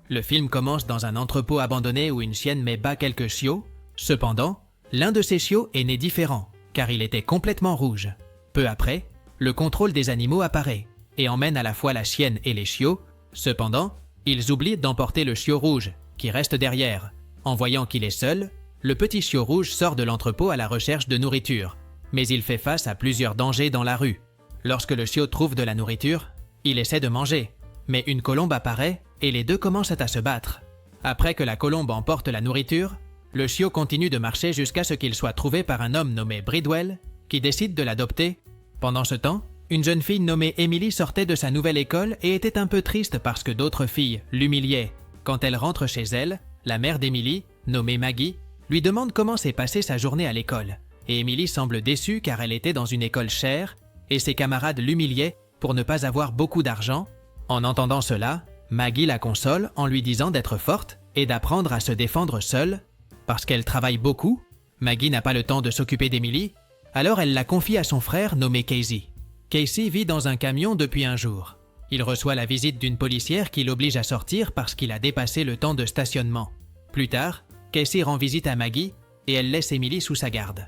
Le film commence dans un entrepôt abandonné où une chienne met bas quelques chiots. Cependant, l'un de ces chiots est né différent, car il était complètement rouge. Peu après, le contrôle des animaux apparaît et emmène à la fois la chienne et les chiots. Cependant, ils oublient d'emporter le chiot rouge, qui reste derrière. En voyant qu'il est seul, le petit chiot rouge sort de l'entrepôt à la recherche de nourriture, mais il fait face à plusieurs dangers dans la rue. Lorsque le chiot trouve de la nourriture, il essaie de manger, mais une colombe apparaît et les deux commencent à se battre. Après que la colombe emporte la nourriture, le chiot continue de marcher jusqu'à ce qu'il soit trouvé par un homme nommé Bridwell, qui décide de l'adopter. Pendant ce temps, une jeune fille nommée Emily sortait de sa nouvelle école et était un peu triste parce que d'autres filles l'humiliaient. Quand elle rentre chez elle, la mère d'Emily, nommée Maggie, lui demande comment s'est passée sa journée à l'école. Et Emily semble déçue car elle était dans une école chère et ses camarades l'humiliaient pour ne pas avoir beaucoup d'argent. En entendant cela, Maggie la console en lui disant d'être forte et d'apprendre à se défendre seule. Parce qu'elle travaille beaucoup, Maggie n'a pas le temps de s'occuper d'Emily, alors elle la confie à son frère nommé Casey. Casey vit dans un camion depuis un jour. Il reçoit la visite d'une policière qui l'oblige à sortir parce qu'il a dépassé le temps de stationnement. Plus tard, Casey rend visite à Maggie et elle laisse Emily sous sa garde.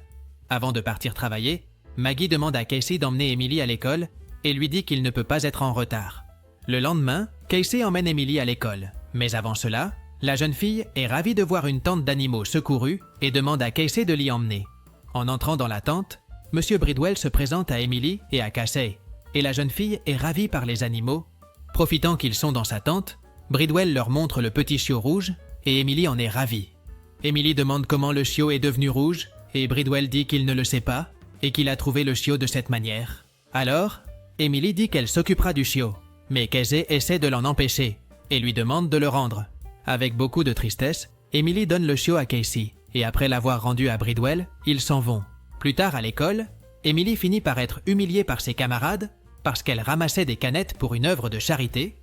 Avant de partir travailler, Maggie demande à Casey d'emmener Emily à l'école et lui dit qu'il ne peut pas être en retard. Le lendemain, Casey emmène Emily à l'école. Mais avant cela, la jeune fille est ravie de voir une tente d'animaux secourue et demande à Casey de l'y emmener. En entrant dans la tente, M. Bridwell se présente à Emily et à Casey, et la jeune fille est ravie par les animaux. Profitant qu'ils sont dans sa tente, Bridwell leur montre le petit chiot rouge et Emily en est ravie. Emily demande comment le chiot est devenu rouge et Bridwell dit qu'il ne le sait pas et qu'il a trouvé le chiot de cette manière. Alors, Emily dit qu'elle s'occupera du chiot, mais Casey essaie de l'en empêcher et lui demande de le rendre. Avec beaucoup de tristesse, Emily donne le chiot à Casey et après l'avoir rendu à Bridwell, ils s'en vont. Plus tard à l'école, Emily finit par être humiliée par ses camarades parce qu'elle ramassait des canettes pour une œuvre de charité.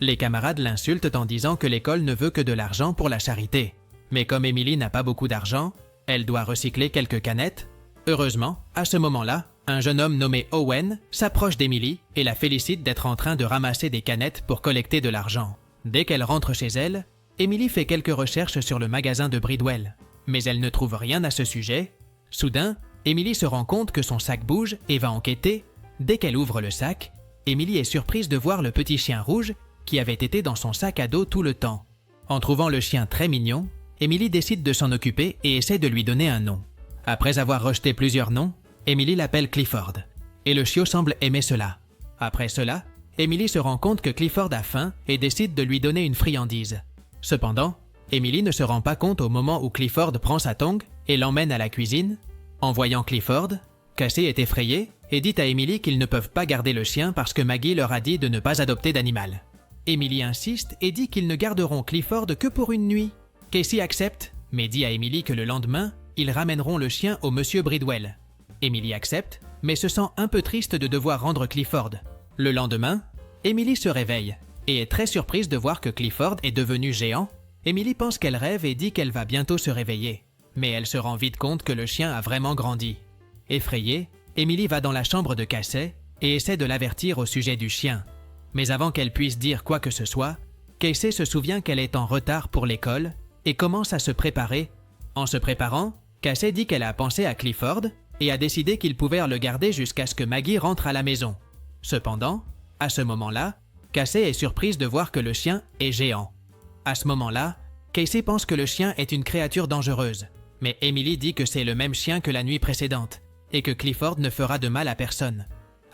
Les camarades l'insultent en disant que l'école ne veut que de l'argent pour la charité. Mais comme Emily n'a pas beaucoup d'argent, elle doit recycler quelques canettes. Heureusement, à ce moment-là, un jeune homme nommé Owen s'approche d'Emily et la félicite d'être en train de ramasser des canettes pour collecter de l'argent. Dès qu'elle rentre chez elle, Emily fait quelques recherches sur le magasin de Bridwell, mais elle ne trouve rien à ce sujet. Soudain, Emily se rend compte que son sac bouge et va enquêter. Dès qu'elle ouvre le sac, Emily est surprise de voir le petit chien rouge qui avait été dans son sac à dos tout le temps. En trouvant le chien très mignon, Emily décide de s'en occuper et essaie de lui donner un nom. Après avoir rejeté plusieurs noms, Emily l'appelle Clifford. Et le chiot semble aimer cela. Après cela, Emily se rend compte que Clifford a faim et décide de lui donner une friandise. Cependant, Emily ne se rend pas compte au moment où Clifford prend sa tongue et l'emmène à la cuisine. En voyant Clifford, Casey est effrayé et dit à Emily qu'ils ne peuvent pas garder le chien parce que Maggie leur a dit de ne pas adopter d'animal. Emily insiste et dit qu'ils ne garderont Clifford que pour une nuit. Casey accepte, mais dit à Emily que le lendemain, ils ramèneront le chien au monsieur Bridwell. Emily accepte, mais se sent un peu triste de devoir rendre Clifford. Le lendemain, Emily se réveille et est très surprise de voir que Clifford est devenu géant. Emily pense qu'elle rêve et dit qu'elle va bientôt se réveiller. Mais elle se rend vite compte que le chien a vraiment grandi. Effrayée, Emily va dans la chambre de Casey et essaie de l'avertir au sujet du chien. Mais avant qu'elle puisse dire quoi que ce soit, Casey se souvient qu'elle est en retard pour l'école et commence à se préparer. En se préparant, Casey dit qu'elle a pensé à Clifford et a décidé qu'ils pouvait le garder jusqu'à ce que Maggie rentre à la maison. Cependant, à ce moment-là, Casey est surprise de voir que le chien est géant. À ce moment-là, Casey pense que le chien est une créature dangereuse, mais Emily dit que c'est le même chien que la nuit précédente et que Clifford ne fera de mal à personne.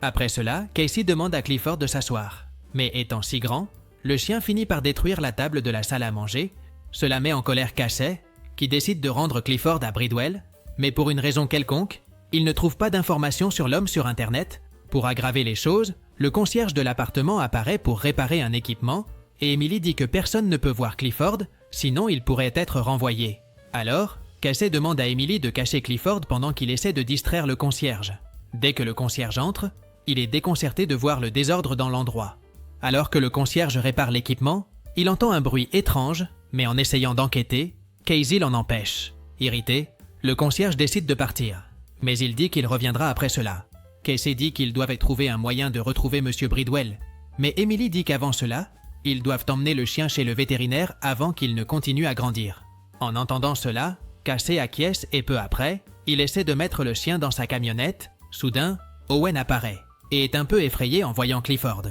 Après cela, Casey demande à Clifford de s'asseoir, mais étant si grand, le chien finit par détruire la table de la salle à manger. Cela met en colère Casey, qui décide de rendre Clifford à Bridwell, mais pour une raison quelconque, il ne trouve pas d'informations sur l'homme sur Internet. Pour aggraver les choses, le concierge de l'appartement apparaît pour réparer un équipement et Emily dit que personne ne peut voir Clifford, sinon il pourrait être renvoyé. Alors, Casey demande à Emily de cacher Clifford pendant qu'il essaie de distraire le concierge. Dès que le concierge entre, il est déconcerté de voir le désordre dans l'endroit. Alors que le concierge répare l'équipement, il entend un bruit étrange, mais en essayant d'enquêter, Casey l'en empêche. Irrité, le concierge décide de partir, mais il dit qu'il reviendra après cela. Casey dit qu'ils doivent trouver un moyen de retrouver M. Bridwell, mais Emily dit qu'avant cela, Ils doivent emmener le chien chez le vétérinaire avant qu'il ne continue à grandir. En entendant cela, Casey acquiesce et peu après, il essaie de mettre le chien dans sa camionnette. Soudain, Owen apparaît et est un peu effrayé en voyant Clifford.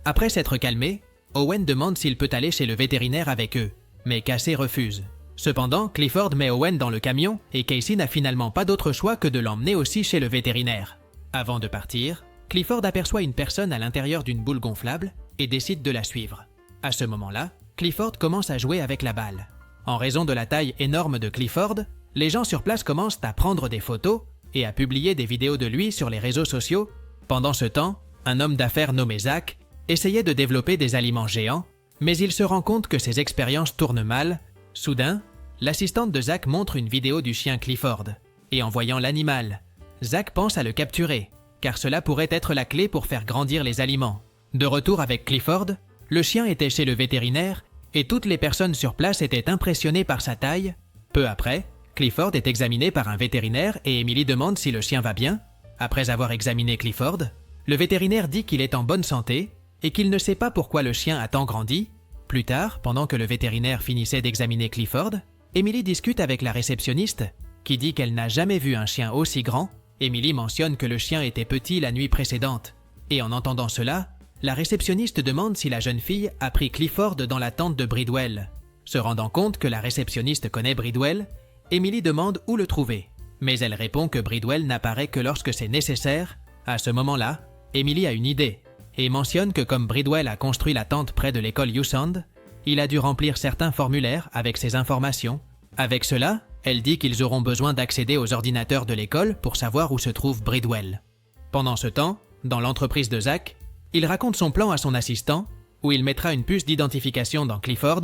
Après s'être calmé, Owen demande s'il peut aller chez le vétérinaire avec eux, mais Casey refuse. Cependant, Clifford met Owen dans le camion et Casey n'a finalement pas d'autre choix que de l'emmener aussi chez le vétérinaire. Avant de partir, Clifford aperçoit une personne à l'intérieur d'une boule gonflable et décide de la suivre. À ce moment-là, Clifford commence à jouer avec la balle. En raison de la taille énorme de Clifford, les gens sur place commencent à prendre des photos et à publier des vidéos de lui sur les réseaux sociaux. Pendant ce temps, un homme d'affaires nommé Zach essayait de développer des aliments géants, mais il se rend compte que ses expériences tournent mal. Soudain, l'assistante de Zach montre une vidéo du chien Clifford, et en voyant l'animal, Zach pense à le capturer, car cela pourrait être la clé pour faire grandir les aliments. De retour avec Clifford, le chien était chez le vétérinaire et toutes les personnes sur place étaient impressionnées par sa taille. Peu après, Clifford est examiné par un vétérinaire et Emily demande si le chien va bien. Après avoir examiné Clifford, le vétérinaire dit qu'il est en bonne santé et qu'il ne sait pas pourquoi le chien a tant grandi. Plus tard, pendant que le vétérinaire finissait d'examiner Clifford, Emily discute avec la réceptionniste qui dit qu'elle n'a jamais vu un chien aussi grand. Emily mentionne que le chien était petit la nuit précédente. Et en entendant cela, la réceptionniste demande si la jeune fille a pris Clifford dans la tente de Bridwell. Se rendant compte que la réceptionniste connaît Bridwell, Emily demande où le trouver. Mais elle répond que Bridwell n'apparaît que lorsque c'est nécessaire. À ce moment-là, Emily a une idée et mentionne que comme Bridwell a construit la tente près de l'école USAND, il a dû remplir certains formulaires avec ces informations. Avec cela, elle dit qu'ils auront besoin d'accéder aux ordinateurs de l'école pour savoir où se trouve Bridwell. Pendant ce temps, dans l'entreprise de Zach, il raconte son plan à son assistant, où il mettra une puce d'identification dans Clifford.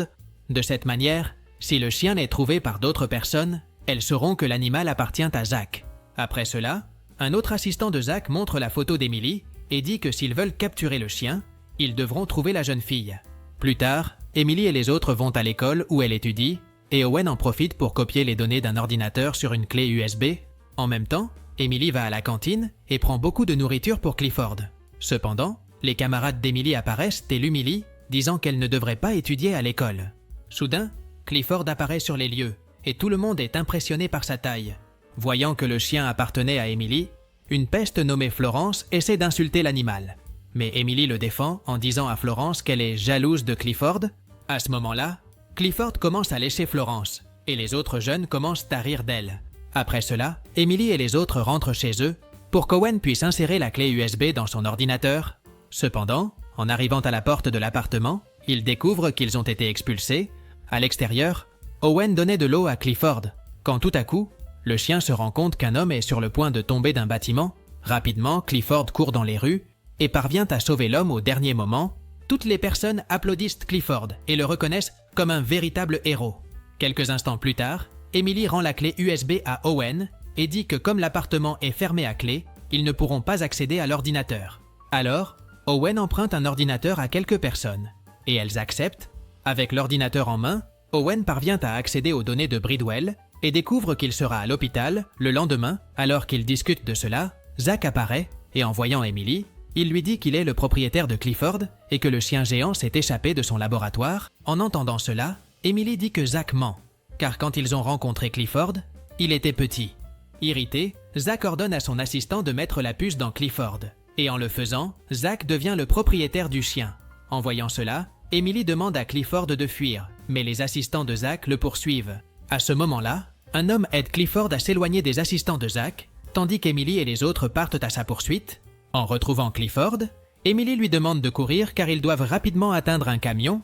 De cette manière, si le chien est trouvé par d'autres personnes, elles sauront que l'animal appartient à Zach. Après cela, un autre assistant de Zach montre la photo d'Emily et dit que s'ils veulent capturer le chien, ils devront trouver la jeune fille. Plus tard, Emily et les autres vont à l'école où elle étudie, et Owen en profite pour copier les données d'un ordinateur sur une clé USB. En même temps, Emily va à la cantine et prend beaucoup de nourriture pour Clifford. Cependant, les camarades d'Emily apparaissent et l'humilient, disant qu'elle ne devrait pas étudier à l'école. Soudain, Clifford apparaît sur les lieux, et tout le monde est impressionné par sa taille. Voyant que le chien appartenait à Emily, une peste nommée Florence essaie d'insulter l'animal. Mais Emily le défend en disant à Florence qu'elle est jalouse de Clifford. À ce moment-là, Clifford commence à lécher Florence, et les autres jeunes commencent à rire d'elle. Après cela, Emily et les autres rentrent chez eux pour qu'Owen puisse insérer la clé USB dans son ordinateur. Cependant, en arrivant à la porte de l'appartement, ils découvrent qu'ils ont été expulsés. À l'extérieur, Owen donnait de l'eau à Clifford, quand tout à coup, le chien se rend compte qu'un homme est sur le point de tomber d'un bâtiment. Rapidement, Clifford court dans les rues et parvient à sauver l'homme au dernier moment. Toutes les personnes applaudissent Clifford et le reconnaissent comme un véritable héros. Quelques instants plus tard, Emily rend la clé USB à Owen et dit que comme l'appartement est fermé à clé, ils ne pourront pas accéder à l'ordinateur. Alors, Owen emprunte un ordinateur à quelques personnes, et elles acceptent. Avec l'ordinateur en main, Owen parvient à accéder aux données de Bridwell et découvre qu'il sera à l'hôpital le lendemain. Alors qu'ils discutent de cela, Zach apparaît et en voyant Emily, il lui dit qu'il est le propriétaire de Clifford et que le chien géant s'est échappé de son laboratoire. En entendant cela, Emily dit que Zach ment, car quand ils ont rencontré Clifford, il était petit. Irrité, Zach ordonne à son assistant de mettre la puce dans Clifford. Et en le faisant, Zach devient le propriétaire du chien. En voyant cela, Emily demande à Clifford de fuir, mais les assistants de Zach le poursuivent. À ce moment-là, un homme aide Clifford à s'éloigner des assistants de Zach, tandis qu'Emily et les autres partent à sa poursuite. En retrouvant Clifford, Emily lui demande de courir car ils doivent rapidement atteindre un camion.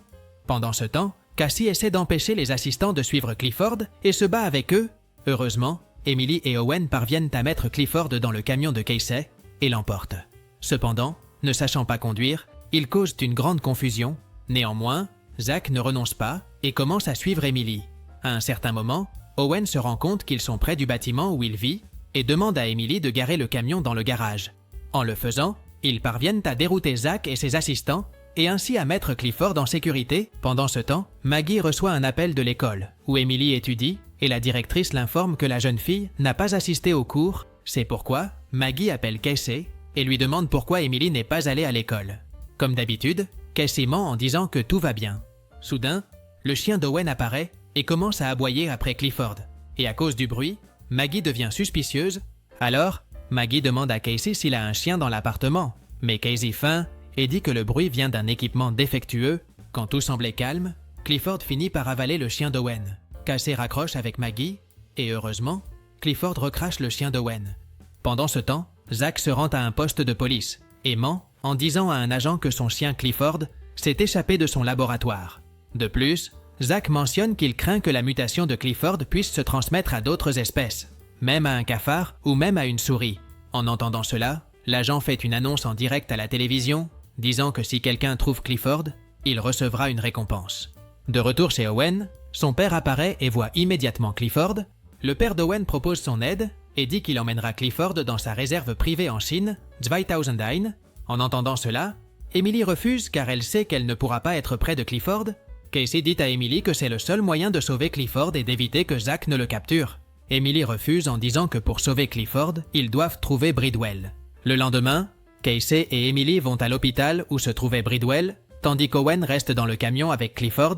Pendant ce temps, Cassie essaie d'empêcher les assistants de suivre Clifford et se bat avec eux. Heureusement, Emily et Owen parviennent à mettre Clifford dans le camion de Casey et l'emportent. Cependant, ne sachant pas conduire, ils causent une grande confusion. Néanmoins, Zach ne renonce pas et commence à suivre Emily. À un certain moment, Owen se rend compte qu'ils sont près du bâtiment où il vit et demande à Emily de garer le camion dans le garage. En le faisant, ils parviennent à dérouter Zach et ses assistants et ainsi à mettre Clifford en sécurité. Pendant ce temps, Maggie reçoit un appel de l'école où Emily étudie et la directrice l'informe que la jeune fille n'a pas assisté au cours. C'est pourquoi Maggie appelle Casey et lui demande pourquoi Emily n'est pas allée à l'école. Comme d'habitude, Casey ment en disant que tout va bien. Soudain, le chien d'Owen apparaît et commence à aboyer après Clifford. Et à cause du bruit, Maggie devient suspicieuse. Alors, Maggie demande à Casey s'il a un chien dans l'appartement. Mais Casey feint et dit que le bruit vient d'un équipement défectueux. Quand tout semblait calme, Clifford finit par avaler le chien d'Owen. Casey raccroche avec Maggie et heureusement, Clifford recrache le chien d'Owen. Pendant ce temps, Zach se rend à un poste de police et ment en disant à un agent que son chien Clifford s'est échappé de son laboratoire. De plus, Zach mentionne qu'il craint que la mutation de Clifford puisse se transmettre à d'autres espèces, même à un cafard ou même à une souris. En entendant cela, l'agent fait une annonce en direct à la télévision, disant que si quelqu'un trouve Clifford, il recevra une récompense. De retour chez Owen, son père apparaît et voit immédiatement Clifford. Le père d'Owen propose son aide et dit qu'il emmènera Clifford dans sa réserve privée en Chine, 2000 Ein. En entendant cela, Emily refuse car elle sait qu'elle ne pourra pas être près de Clifford. Casey dit à Emily que c'est le seul moyen de sauver Clifford et d'éviter que Zach ne le capture. Emily refuse en disant que pour sauver Clifford, ils doivent trouver Bridwell. Le lendemain, Casey et Emily vont à l'hôpital où se trouvait Bridwell, tandis qu'Owen reste dans le camion avec Clifford.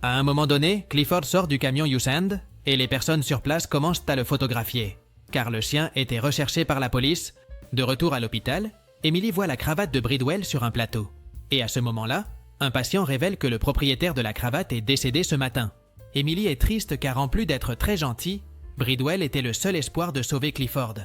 À un moment donné, Clifford sort du camion U-Sand et les personnes sur place commencent à le photographier, car le chien était recherché par la police. De retour à l'hôpital, Emily voit la cravate de Bridwell sur un plateau. Et à ce moment-là, un patient révèle que le propriétaire de la cravate est décédé ce matin. Emily est triste car en plus d'être très gentil, Bridwell était le seul espoir de sauver Clifford.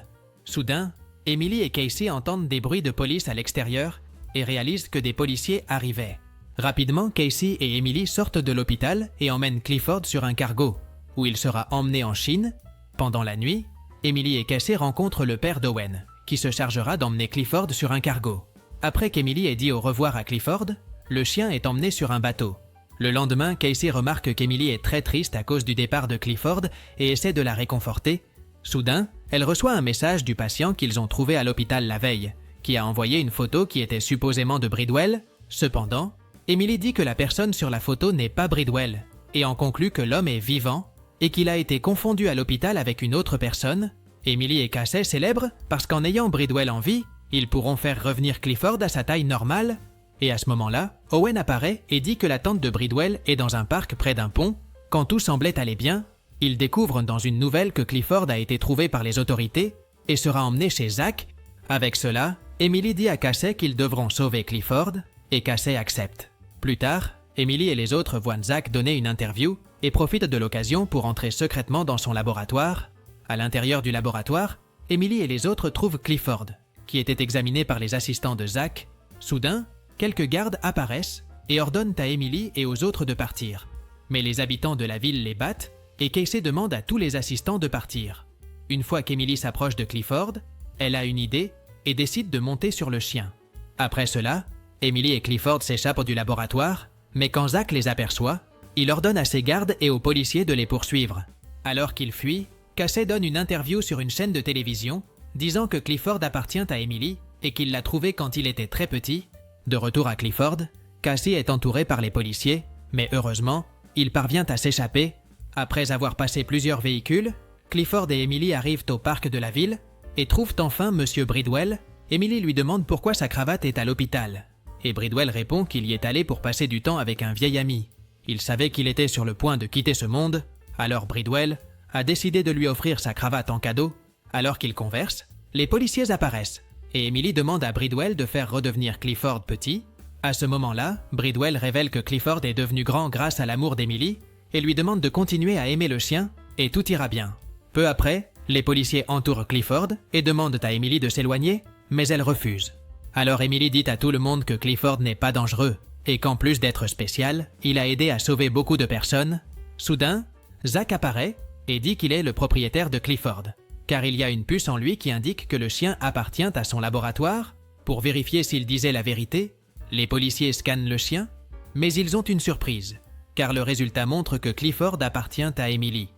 Soudain, Emily et Casey entendent des bruits de police à l'extérieur et réalisent que des policiers arrivaient. Rapidement, Casey et Emily sortent de l'hôpital et emmènent Clifford sur un cargo, où il sera emmené en Chine. Pendant la nuit, Emily et Casey rencontrent le père d'Owen, qui se chargera d'emmener Clifford sur un cargo. Après qu'Emily ait dit au revoir à Clifford, le chien est emmené sur un bateau. Le lendemain, Casey remarque qu'Emily est très triste à cause du départ de Clifford et essaie de la réconforter. Soudain, elle reçoit un message du patient qu'ils ont trouvé à l'hôpital la veille, qui a envoyé une photo qui était supposément de Bridwell. Cependant, Emily dit que la personne sur la photo n'est pas Bridwell et en conclut que l'homme est vivant et qu'il a été confondu à l'hôpital avec une autre personne. Emily et Casey célèbrent parce qu'en ayant Bridwell en vie, ils pourront faire revenir Clifford à sa taille normale. Et à ce moment-là, Owen apparaît et dit que la tante de Bridwell est dans un parc près d'un pont. Quand tout semblait aller bien, ils découvrent dans une nouvelle que Clifford a été trouvé par les autorités et sera emmené chez Zach. Avec cela, Emily dit à Casey qu'ils devront sauver Clifford et Casey accepte. Plus tard, Emily et les autres voient Zach donner une interview et profitent de l'occasion pour entrer secrètement dans son laboratoire. À l'intérieur du laboratoire, Emily et les autres trouvent Clifford, qui était examiné par les assistants de Zach. Soudain, quelques gardes apparaissent et ordonnent à Emily et aux autres de partir. Mais les habitants de la ville les battent et Casey demande à tous les assistants de partir. Une fois qu'Emily s'approche de Clifford, elle a une idée et décide de monter sur le chien. Après cela, Emily et Clifford s'échappent du laboratoire, mais quand Zach les aperçoit, il ordonne à ses gardes et aux policiers de les poursuivre. Alors qu'ils fuient, Casey donne une interview sur une chaîne de télévision, disant que Clifford appartient à Emily et qu'il l'a trouvé quand il était très petit. De retour à Clifford, Casey est entouré par les policiers, mais heureusement, il parvient à s'échapper. Après avoir passé plusieurs véhicules, Clifford et Emily arrivent au parc de la ville et trouvent enfin Monsieur Bridwell. Emily lui demande pourquoi sa cravate est à l'hôpital. Et Bridwell répond qu'il y est allé pour passer du temps avec un vieil ami. Il savait qu'il était sur le point de quitter ce monde, alors Bridwell a décidé de lui offrir sa cravate en cadeau. Alors qu'ils conversent, les policiers apparaissent et Emily demande à Bridwell de faire redevenir Clifford petit. À ce moment-là, Bridwell révèle que Clifford est devenu grand grâce à l'amour d'Emily et lui demande de continuer à aimer le chien et tout ira bien. Peu après, les policiers entourent Clifford et demandent à Emily de s'éloigner, mais elle refuse. Alors Emily dit à tout le monde que Clifford n'est pas dangereux et qu'en plus d'être spécial, il a aidé à sauver beaucoup de personnes. Soudain, Zach apparaît et dit qu'il est le propriétaire de Clifford, car il y a une puce en lui qui indique que le chien appartient à son laboratoire. Pour vérifier s'il disait la vérité, les policiers scannent le chien, mais ils ont une surprise, car le résultat montre que Clifford appartient à Emily.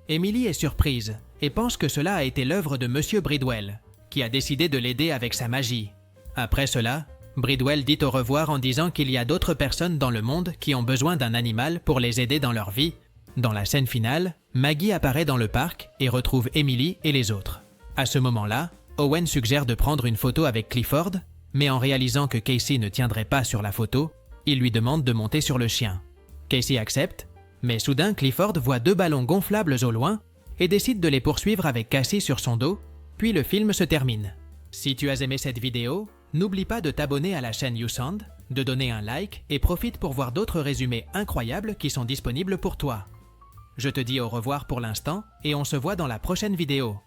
Emily est surprise et pense que cela a été l'œuvre de Monsieur Bridwell, qui a décidé de l'aider avec sa magie. Après cela, Bridwell dit au revoir en disant qu'il y a d'autres personnes dans le monde qui ont besoin d'un animal pour les aider dans leur vie. Dans la scène finale, Maggie apparaît dans le parc et retrouve Emily et les autres. À ce moment-là, Owen suggère de prendre une photo avec Clifford, mais en réalisant que Casey ne tiendrait pas sur la photo, Il lui demande de monter sur le chien. Casey accepte, mais soudain Clifford voit 2 ballons gonflables au loin et décide de les poursuivre avec Casey sur son dos, puis le film se termine. Si tu as aimé cette vidéo, n'oublie pas de t'abonner à la chaîne YouSound, de donner un like et profite pour voir d'autres résumés incroyables qui sont disponibles pour toi. Je te dis au revoir pour l'instant et on se voit dans la prochaine vidéo.